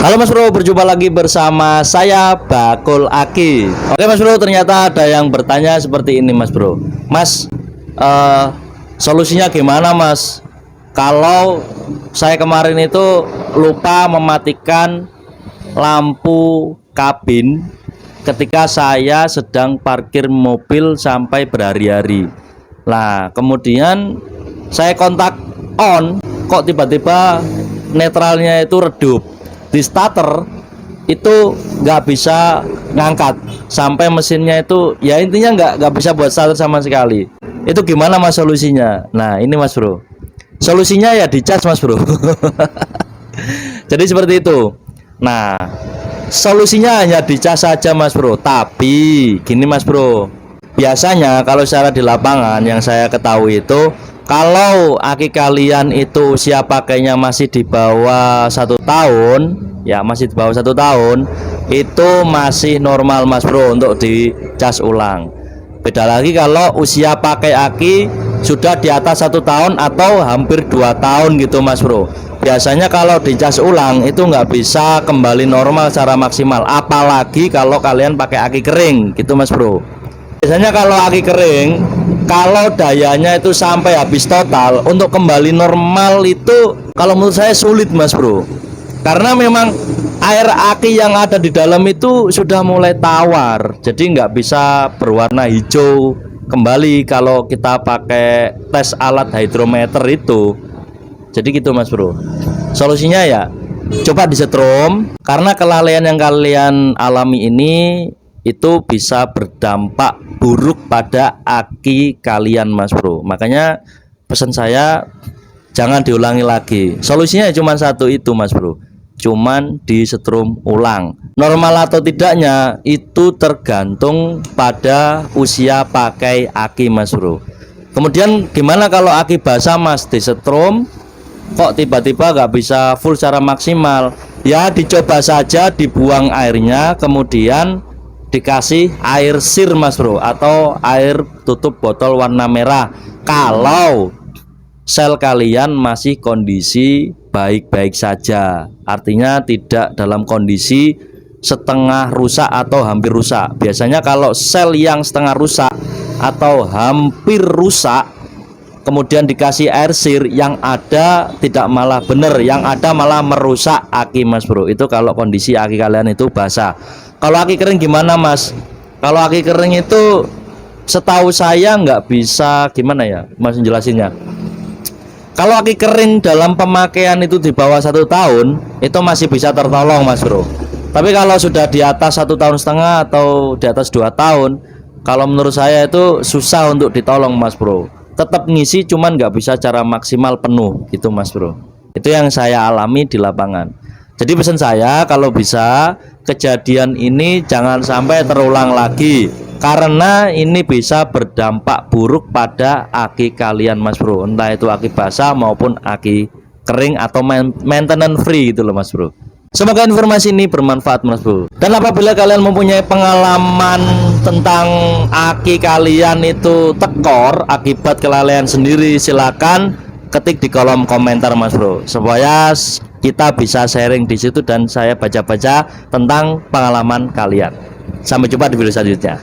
Halo Mas Bro, berjumpa lagi bersama saya Bakul Aki. Oke Mas Bro, ternyata ada yang bertanya seperti ini Mas Bro. Mas, eh, solusinya gimana Mas? Kalau saya kemarin itu lupa mematikan lampu kabin ketika saya sedang parkir mobil sampai berhari-hari. Nah, kemudian saya kontak on, kok tiba-tiba netralnya itu redup. Di starter itu nggak bisa ngangkat sampai mesinnya itu ya intinya nggak bisa buat starter sama sekali. Itu gimana Mas solusinya? Nah ini Mas Bro, solusinya ya dicas Mas Bro. Jadi seperti itu. Nah solusinya hanya dicas saja Mas Bro. Tapi gini Mas Bro, biasanya kalau secara di lapangan yang saya ketahui itu, kalau aki kalian itu usia pakainya masih di bawah 1 tahun, ya masih di bawah 1 tahun, itu masih normal Mas Bro untuk dicas ulang. Beda lagi kalau usia pakai aki sudah di atas 1 tahun atau hampir 2 tahun gitu Mas Bro. Biasanya kalau dicas ulang itu nggak bisa kembali normal secara maksimal, apalagi kalau kalian pakai aki kering gitu Mas Bro. Biasanya kalau aki kering, kalau dayanya itu sampai habis total, untuk kembali normal itu kalau menurut saya sulit Mas Bro. Karena memang air aki yang ada di dalam itu sudah mulai tawar, jadi nggak bisa berwarna hijau kembali kalau kita pakai tes alat hidrometer itu. Jadi gitu Mas Bro. Solusinya ya coba disetrum, karena kelalaian yang kalian alami ini itu bisa berdampak buruk pada aki kalian Mas Bro. Makanya pesan saya jangan diulangi lagi. Solusinya cuma satu itu Mas Bro, cuman disetrum ulang. Normal atau tidaknya itu tergantung pada usia pakai aki Mas Bro. Kemudian gimana kalau aki basah Mas, disetrum kok tiba-tiba nggak bisa full secara maksimal? Ya dicoba saja dibuang airnya, kemudian dikasih air sir Mas Bro, atau air tutup botol warna merah kalau sel kalian masih kondisi baik-baik saja, artinya tidak dalam kondisi setengah rusak atau hampir rusak. Biasanya kalau sel yang setengah rusak atau hampir rusak kemudian dikasih air sir, yang ada tidak malah bener, yang ada malah merusak aki Mas Bro. Itu kalau kondisi aki kalian itu basah. Kalau aki kering gimana Mas? Kalau aki kering itu setahu saya nggak bisa, gimana ya Mas jelasinnya. Kalau aki kering dalam pemakaian itu di bawah 1 tahun itu masih bisa tertolong Mas Bro. Tapi kalau sudah di atas 1,5 tahun atau di atas 2 tahun, kalau menurut saya itu susah untuk ditolong Mas Bro. Tetap ngisi cuman nggak bisa cara maksimal penuh gitu Mas Bro. Itu yang saya alami di lapangan. Jadi pesan saya kalau bisa kejadian ini jangan sampai terulang lagi, karena ini bisa berdampak buruk pada aki kalian Mas Bro, entah itu aki basah maupun aki kering atau maintenance free gitu loh Mas Bro. Semoga informasi ini bermanfaat Mas Bro. Dan apabila kalian mempunyai pengalaman tentang aki kalian itu tekor akibat kelalaian sendiri, silakan ketik di kolom komentar Mas Bro, supaya kita bisa sharing di situ dan saya baca-baca tentang pengalaman kalian. Sampai jumpa di video selanjutnya.